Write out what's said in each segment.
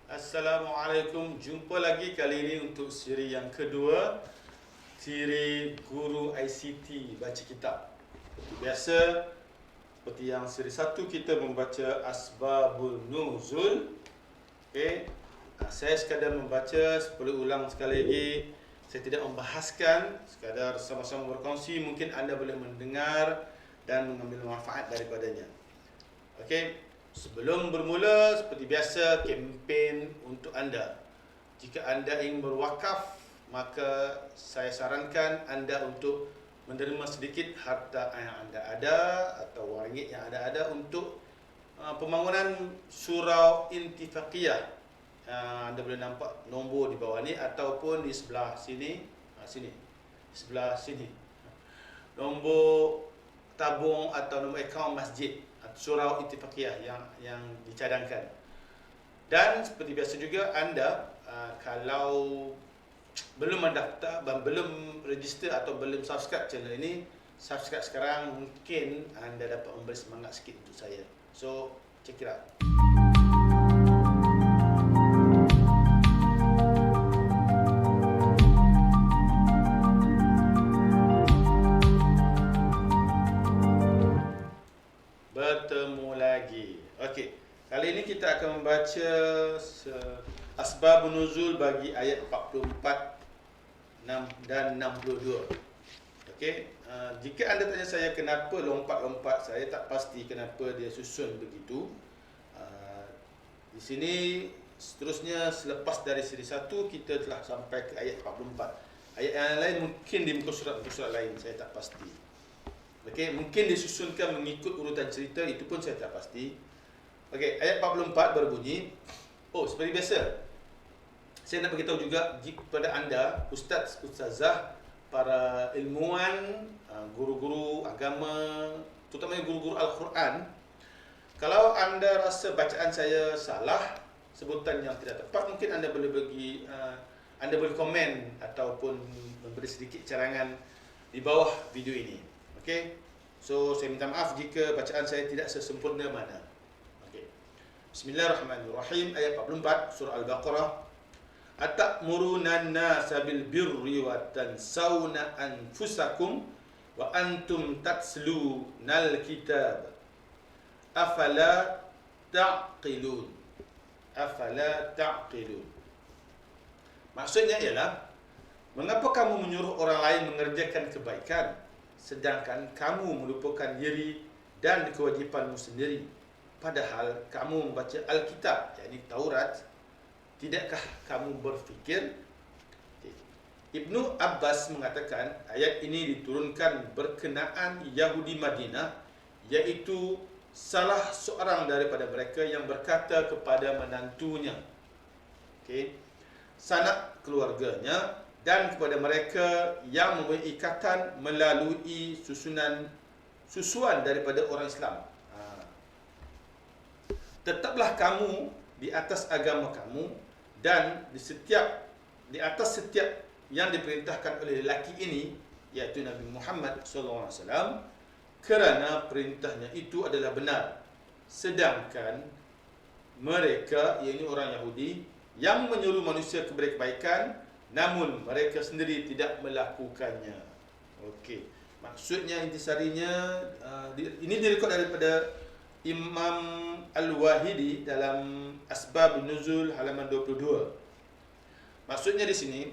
Assalamualaikum, jumpa lagi kali ini untuk siri yang kedua, siri Guru ICT Baca Kitab. Seperti biasa, seperti yang siri satu kita membaca Asbabun Nuzul. Saya sekadar membaca, perlu ulang sekali lagi. Saya tidak membahaskan, sekadar sama-sama berkongsi, mungkin anda boleh mendengar dan mengambil manfaat daripadanya. Sebelum bermula, seperti biasa, kempen untuk anda. Jika anda ingin berwakaf, maka saya sarankan anda untuk menerima sedikit harta yang anda ada atau wang ringgit yang anda ada untuk pembangunan surau intifaqiyah. Anda boleh nampak nombor di bawah ni ataupun di sebelah sini, sebelah sini. Nombor tabung atau nombor akaun masjid surau intifaqiyah yang dicadangkan. Dan seperti biasa juga, anda kalau belum mendaftar, belum register atau belum subscribe channel ini, subscribe sekarang, mungkin anda dapat memberi semangat sikit untuk saya. So, check it out. Bertemu lagi. Kali ini kita akan membaca Asbabun Nuzul bagi ayat 44 dan 62. Jika anda tanya saya kenapa lompat-lompat, saya tak pasti kenapa dia susun begitu. Di sini seterusnya, selepas dari siri 1 kita telah sampai ke ayat 44. Ayat yang lain mungkin di muka surat lain, saya tak pasti. Mungkin disusunkan mengikut urutan cerita, itu pun saya tak pasti. Ayat 44 berbunyi, seperti biasa, saya nak beritahu juga kepada anda, ustaz-ustazah, para ilmuwan, guru-guru agama, terutamanya guru-guru Al-Quran, kalau anda rasa bacaan saya salah, sebutan yang tidak tepat, mungkin anda boleh anda boleh komen ataupun memberi sedikit carangan di bawah video ini. So saya minta maaf jika bacaan saya tidak sesempurna mana. Bismillahirrahmanirrahim. Ayat 44 surah Al-Baqarah. Atamuruna an-nasa bil birri wa tansawna anfusakum wa antum tatslunal kitab. Afala ta'qilun. Afala ta'qilun. Maksudnya ialah, mengapa kamu menyuruh orang lain mengerjakan kebaikan sedangkan kamu melupakan diri dan kewajipanmu sendiri, padahal kamu membaca Alkitab, yakni Taurat? Tidakkah kamu berfikir? Ibnu Abbas mengatakan ayat ini diturunkan berkenaan Yahudi Madinah, iaitu salah seorang daripada mereka yang berkata kepada menantunya, sanak keluarganya, dan kepada mereka yang mempunyai ikatan melalui susuan daripada orang Islam, tetaplah kamu di atas agama kamu dan di atas setiap yang diperintahkan oleh lelaki ini, iaitu Nabi Muhammad SAW, kerana perintahnya itu adalah benar, sedangkan mereka, iaitu orang Yahudi, yang menyuruh manusia kepada kebaikan, namun mereka sendiri tidak melakukannya. Maksudnya, intisarinya, ini direkod daripada Imam Al-Wahidi dalam Asbabun Nuzul halaman 22. Maksudnya di sini,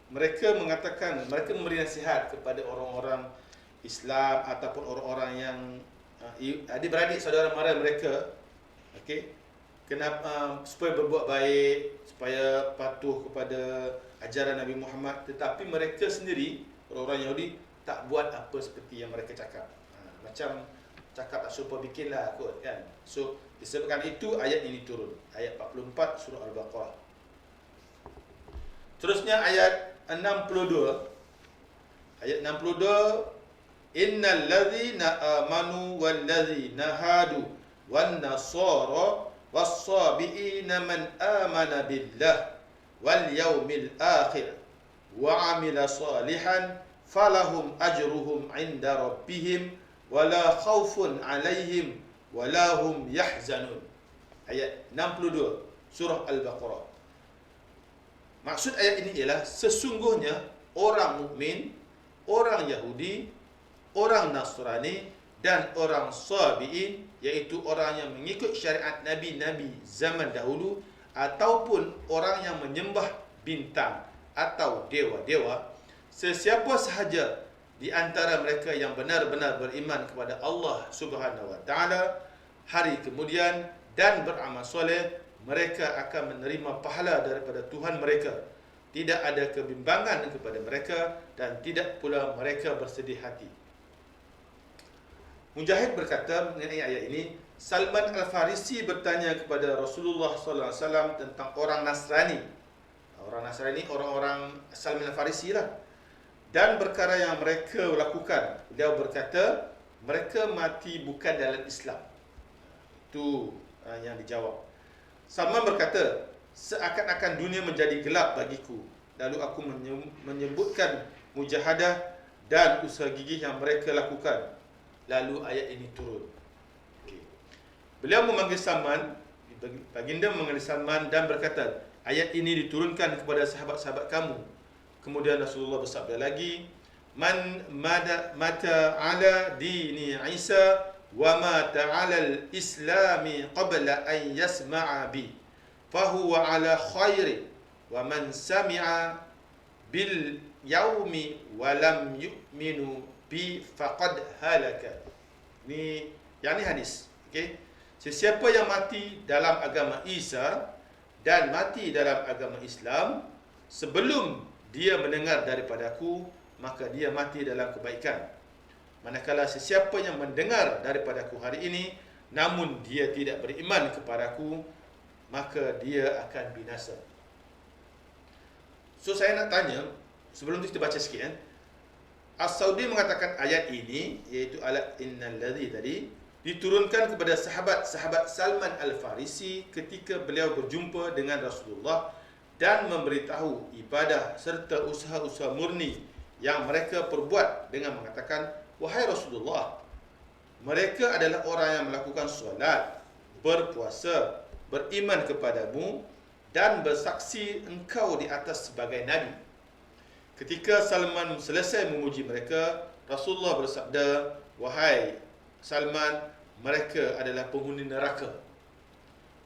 mereka mengatakan, mereka memberi nasihat kepada orang-orang Islam ataupun orang-orang yang adik-beradik saudara mara mereka, kenapa supaya berbuat baik, supaya patuh kepada ajaran Nabi Muhammad, tetapi mereka sendiri, orang-orang Yahudi, tak buat apa seperti yang mereka cakap. Macam cakap tak serupa bikinlah kot, kan. So disebabkan itu ayat ini turun, ayat 44 surah Al-Baqarah. Terusnya ayat 62. Ayat 62, innal ladzina amanu wal ladzina hadu wan nasara was-sabiina man amana billah wal yaumil akhir wa amila salihan falahum ajruhum 'inda rabbihim wala khaufun 'alaihim wala hum yahzanun. Ayat 62 surah Al-Baqarah. Maksud ayat ini ialah sesungguhnya orang mukmin, orang Yahudi, orang Nasrani dan orang Sabi'in, iaitu orang yang mengikut syariat Nabi-Nabi zaman dahulu ataupun orang yang menyembah bintang atau dewa-dewa, sesiapa sahaja di antara mereka yang benar-benar beriman kepada Allah Subhanahu wa taala, hari kemudian dan beramal soleh, mereka akan menerima pahala daripada Tuhan mereka. Tidak ada kebimbangan kepada mereka dan tidak pula mereka bersedih hati. Mujahid berkata mengenai ayat ini, Salman Al-Farisi bertanya kepada Rasulullah SAW tentang orang Nasrani. Orang Nasrani, orang-orang Salman Al-Farisi lah. Dan perkara yang mereka lakukan. Beliau berkata, mereka mati bukan dalam Islam. Itu yang dijawab. Salman berkata, seakan-akan dunia menjadi gelap bagiku. Lalu aku menyebutkan mujahadah dan usaha gigih yang mereka lakukan. Lalu ayat ini turun. Beliau memanggil Salman, baginda memanggil Salman dan berkata, ayat ini diturunkan kepada sahabat-sahabat kamu. Kemudian Rasulullah bersabda lagi, Man mata ala dini Isa wa mata ala al-islami qabla an yasma'a bi fahuwa ala khairi wa man sami'a bil yaumi wa lam yu'minu bi faqad halaka. Ni yang ni hadis. Okey. Sesiapa yang mati dalam agama Isa dan mati dalam agama Islam sebelum dia mendengar daripadaku, maka dia mati dalam kebaikan. Manakala sesiapa yang mendengar daripadaku hari ini, namun dia tidak beriman kepadaku, maka dia akan binasa. So saya nak tanya, sebelum itu kita baca sikit kan. As-Saudi mengatakan ayat ini, iaitu alat innal ladzi tadi, diturunkan kepada sahabat-sahabat Salman Al-Farisi ketika beliau berjumpa dengan Rasulullah dan memberitahu ibadah serta usaha-usaha murni yang mereka perbuat dengan mengatakan, wahai Rasulullah, mereka adalah orang yang melakukan solat, berpuasa, beriman kepadamu dan bersaksi engkau di atas sebagai Nabi. Ketika Salman selesai memuji mereka, Rasulullah bersabda, wahai Salman, mereka adalah penghuni neraka.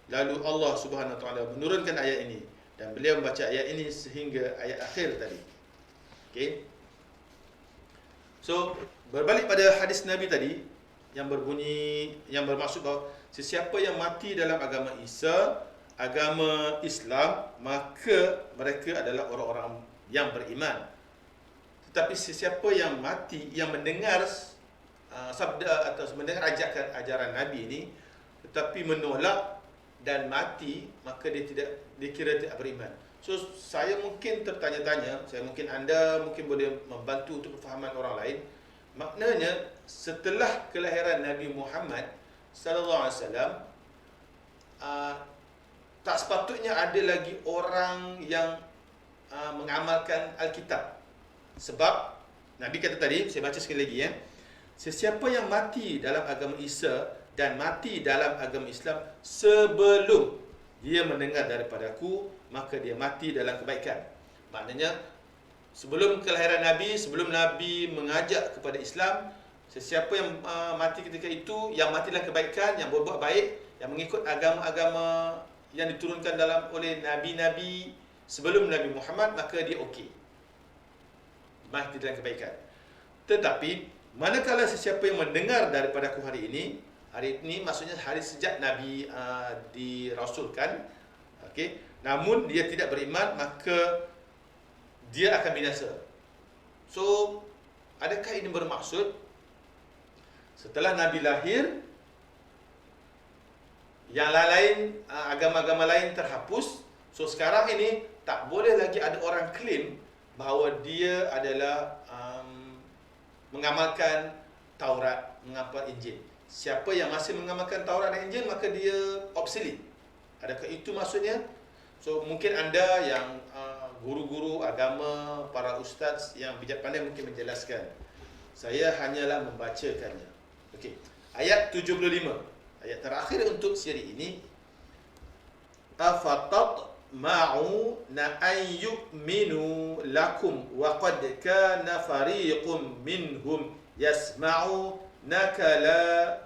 Lalu Allah Subhanahu Wa Taala menurunkan ayat ini dan beliau membaca ayat ini sehingga ayat akhir tadi. Okey. So, berbalik pada hadis Nabi tadi yang berbunyi, yang bermaksud bahawa sesiapa yang mati dalam agama Isa, agama Islam, maka mereka adalah orang-orang yang beriman. Tetapi sesiapa yang mati, yang mendengar sabda atau mendengar ajaran Nabi ini tetapi menolak dan mati, maka dia kira tidak beriman. So saya mungkin tertanya-tanya, anda mungkin boleh membantu untuk kefahaman orang lain. Maknanya setelah kelahiran Nabi Muhammad sallallahu alaihi wasallam, tak sepatutnya ada lagi orang yang mengamalkan Alkitab. Sebab Nabi kata tadi, saya baca sekali lagi ya. Sesiapa yang mati dalam agama Isa dan mati dalam agama Islam sebelum dia mendengar daripadaku, maka dia mati dalam kebaikan. Maknanya sebelum kelahiran Nabi, sebelum Nabi mengajak kepada Islam, sesiapa yang mati ketika itu, yang mati dalam kebaikan, yang berbuat baik, yang mengikut agama-agama yang diturunkan oleh Nabi-Nabi sebelum Nabi Muhammad, maka dia okey, mati dalam kebaikan. Tetapi manakala sesiapa yang mendengar daripadaku hari ini maksudnya hari sejak Nabi dirasulkan, okey, namun dia tidak beriman, maka dia akan binasa. So, adakah ini bermaksud setelah Nabi lahir, yang lain agama-agama lain terhapus, so sekarang ini tak boleh lagi ada orang klaim bahawa dia adalah mengamalkan Taurat, mengamalkan Injil. Siapa yang masih mengamalkan Taurat dan Injil, maka dia obsolete. Adakah itu maksudnya? So mungkin anda yang guru-guru agama, para ustaz yang bijak pandai mungkin menjelaskan. Saya hanyalah membacakannya. Okey. Ayat 75. Ayat terakhir untuk siri ini. afatatma'una an yu'minu lakum wa qad kana fariqum minhum yasma'una kalam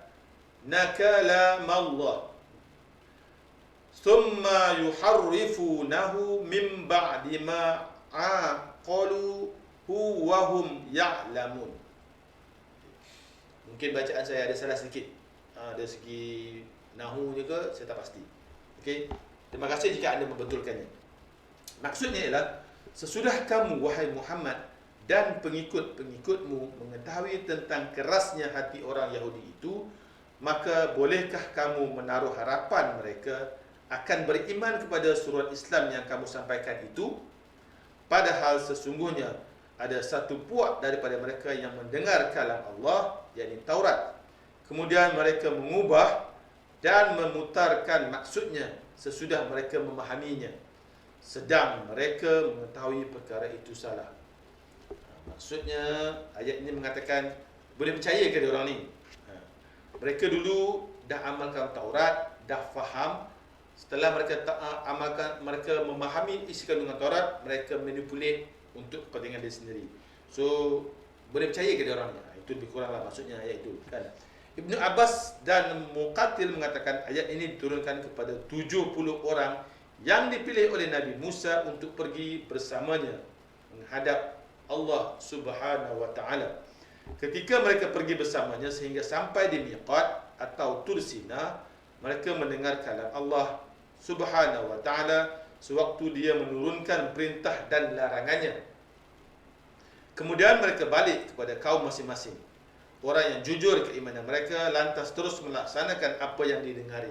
Allah thumma yuharrifunahu min ba'di ma aqaluhu wa hum ya'lamun. Mungkin bacaan saya ada salah sedikit, dari segi nahu juga saya tak pasti. Okey, terima kasih jika anda membetulkannya. Maksudnya ialah, sesudah kamu wahai Muhammad dan pengikut-pengikutmu mengetahui tentang kerasnya hati orang Yahudi itu, maka bolehkah kamu menaruh harapan mereka akan beriman kepada surat Islam yang kamu sampaikan itu? Padahal sesungguhnya ada satu puak daripada mereka yang mendengar kalam Allah, yakni Taurat. Kemudian mereka mengubah dan memutarkan maksudnya sesudah mereka memahaminya, sedang mereka mengetahui perkara itu salah. Maksudnya ayat ini mengatakan, boleh percaya ke dia orang ni? Mereka dulu dah amalkan Taurat, dah faham. Setelah mereka amalkan, mereka memahami isi kandungan Taurat, mereka manipulate untuk kepentingan dia sendiri. So, boleh percaya ke dia orang ni? Itu lebih kuranglah maksudnya ayat itu, kan? Ibnu Abbas dan Muqatil mengatakan ayat ini diturunkan kepada 70 orang yang dipilih oleh Nabi Musa untuk pergi bersamanya menghadap Allah Subhanahu wa taala. Ketika mereka pergi bersamanya sehingga sampai di miqat atau Tursina, mereka mendengar kalam Allah Subhanahu wa taala sewaktu dia menurunkan perintah dan larangannya. Kemudian mereka balik kepada kaum masing-masing. Orang yang jujur keimanan mereka lantas terus melaksanakan apa yang didengari.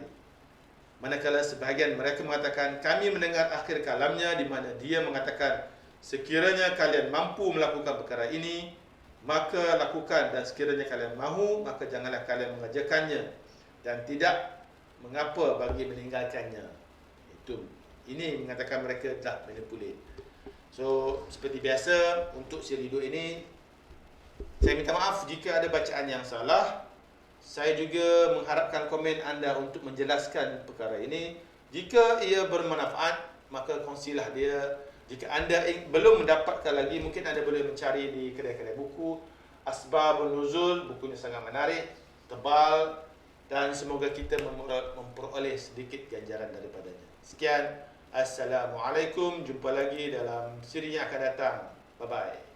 Manakala sebahagian mereka mengatakan, kami mendengar akhir kalamnya di mana dia mengatakan, sekiranya kalian mampu melakukan perkara ini, maka lakukan, dan sekiranya kalian mahu, maka janganlah kalian mengerjakannya, dan tidak mengapa bagi meninggalkannya. Ini mengatakan mereka telah manipulate. So, seperti biasa untuk siri 2 ini, saya minta maaf jika ada bacaan yang salah. Saya juga mengharapkan komen anda untuk menjelaskan perkara ini. Jika ia bermanfaat, maka kongsilah dia. Jika anda belum mendapatkan lagi, mungkin anda boleh mencari di kedai-kedai buku. Asbabun Nuzul, bukunya sangat menarik, tebal, dan semoga kita memperoleh sedikit ganjaran daripadanya. Sekian, Assalamualaikum. Jumpa lagi dalam siri yang akan datang. Bye-bye.